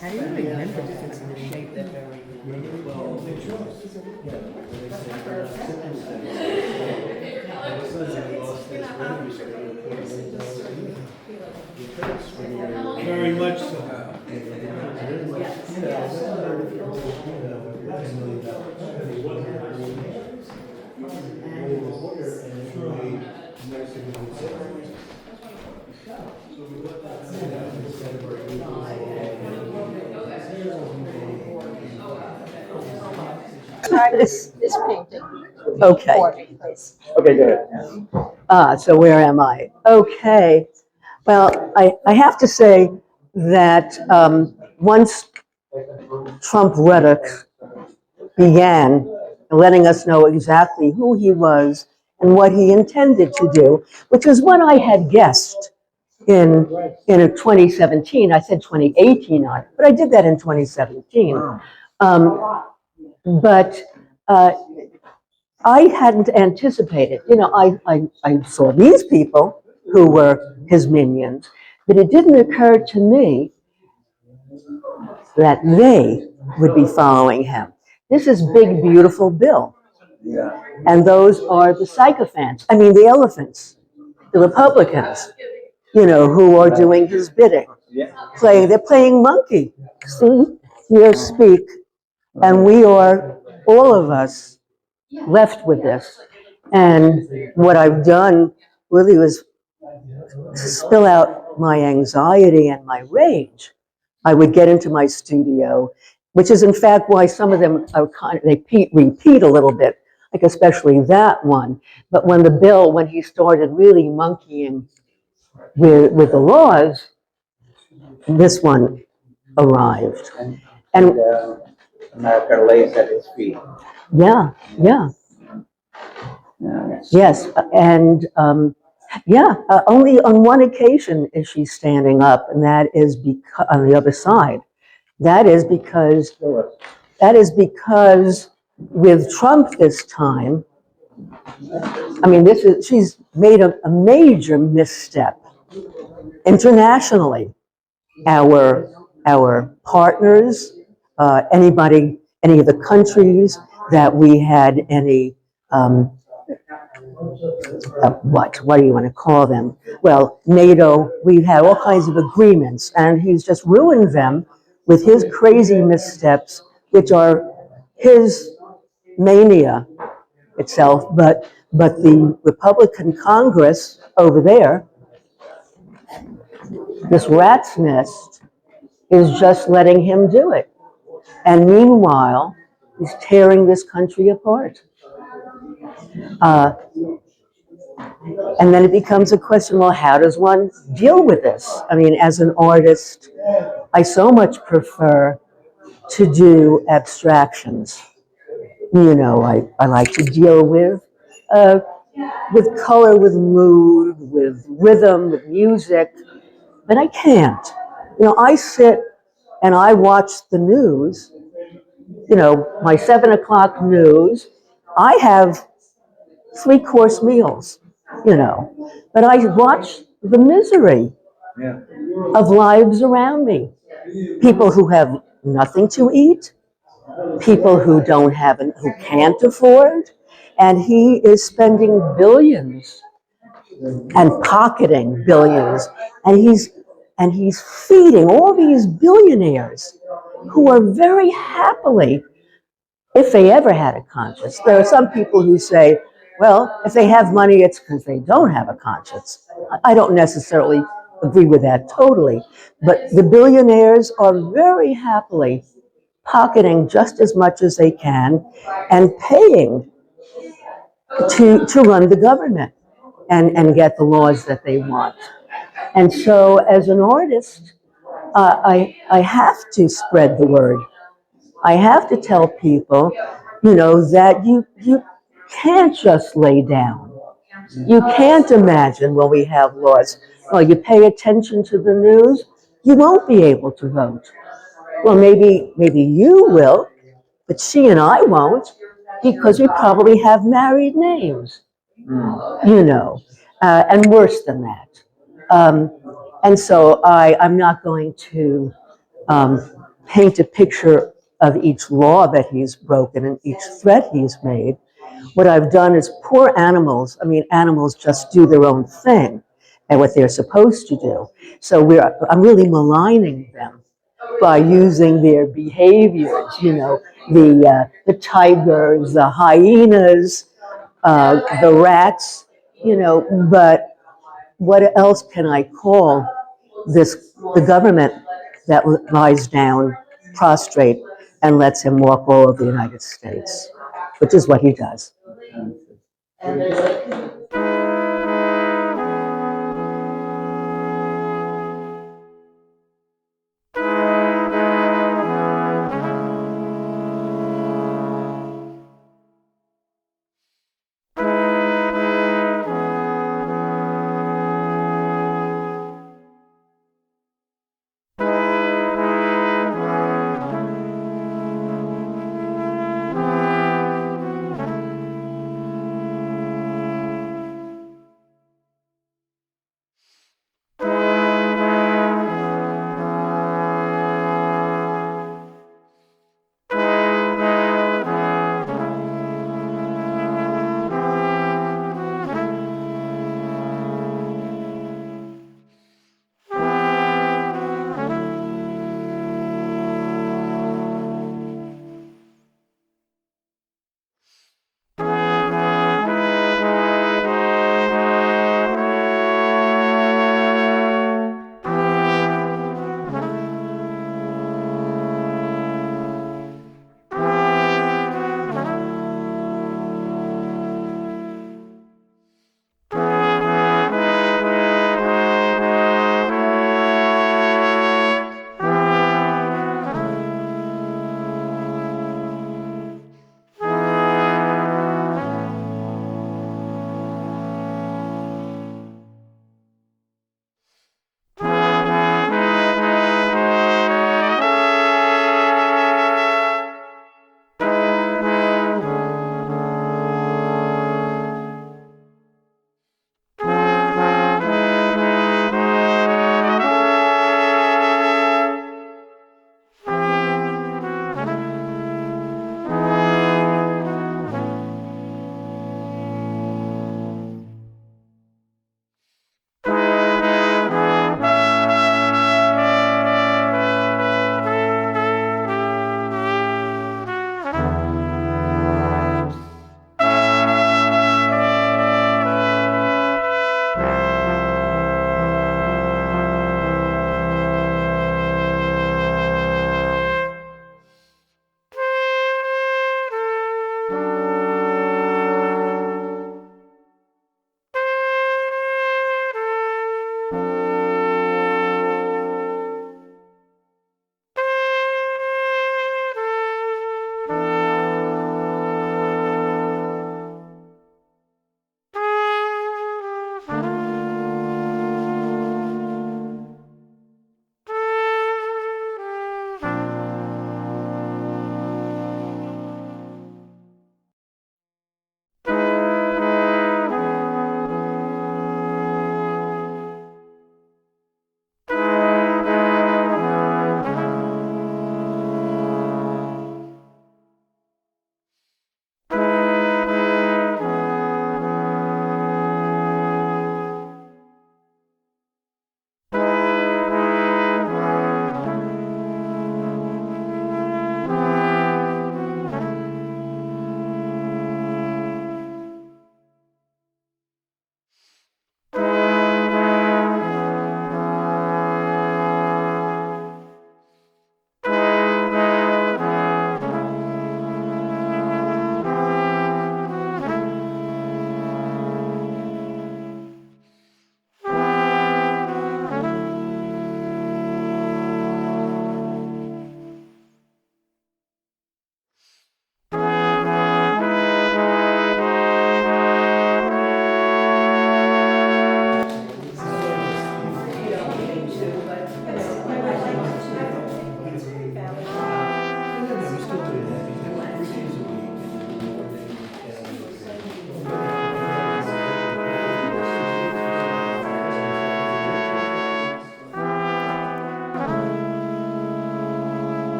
How do you remember difference in the shape that very Very much so. This painting. Okay. For me, please. Okay, go ahead. So where am I? Okay. Well, I have to say that once Trump rhetoric began letting us know exactly who he was and what he intended to do, which was what I had guessed in 2017. I said 2018, but I did that in 2017. But I hadn't anticipated, I saw these people who were his minions, but it didn't occur to me that they would be following him. This is Big Beautiful Bill. Yeah. And those are the sycophants, the elephants, the Republicans, who are doing his bidding. Yeah. They're playing monkey. See, here speak. And we are, all of us, left with this. And what I've done really was spill out my anxiety and my rage. I would get into my studio, which is in fact why some of them are repeat a little bit, like especially that one. But when he started really monkeying with the laws, this one arrived. And America lays at his feet. yeah. Yes, and Yeah, only on one occasion is she standing up, and that is because, on the other side, that is because, with Trump this time, I mean, she's made a major misstep internationally. Our partners, any of the countries that we had any, what do you want to call them? Well, NATO, we had all kinds of agreements, and he's just ruined them with his crazy missteps, which are his mania itself, but the Republican Congress over there, this rat's nest, is just letting him do it. And meanwhile, he's tearing this country apart. And then it becomes a question, well, how does one deal with this? I mean, as an artist, I so much prefer to do abstractions. You know, I like to deal with color, with mood, with rhythm, with music, but I can't. You know, I sit and I watch the news, you know, my 7 o'clock news. I have 3-course meals, you know, but I watch the misery of lives around me. People who have nothing to eat, people who who can't afford, and he is spending billions and pocketing billions, and he's feeding all these billionaires who are very happily, if they ever had a conscience. There are some people who say, well, if they have money, it's because they don't have a conscience. I don't necessarily agree with that totally, but the billionaires are very happily pocketing just as much as they can and paying to run the government and get the laws that they want. And so as an artist, I have to spread the word. I have to tell people, you know, that you can't just lay down. You can't imagine, well, we have laws. Well, you pay attention to the news, you won't be able to vote. Well, maybe you will, but she and I won't, because we probably have married names, you know, and worse than that. Um, and so I'm not going to paint a picture of each law that he's broken and each threat he's made. What I've done is poor animals, I mean, animals just do their own thing and what they're supposed to do. So I'm really maligning them by using their behaviors, you know, the tigers, the hyenas, the rats, you know, but what else can I call the government that lies down prostrate and lets him walk all over the United States, which is what he does.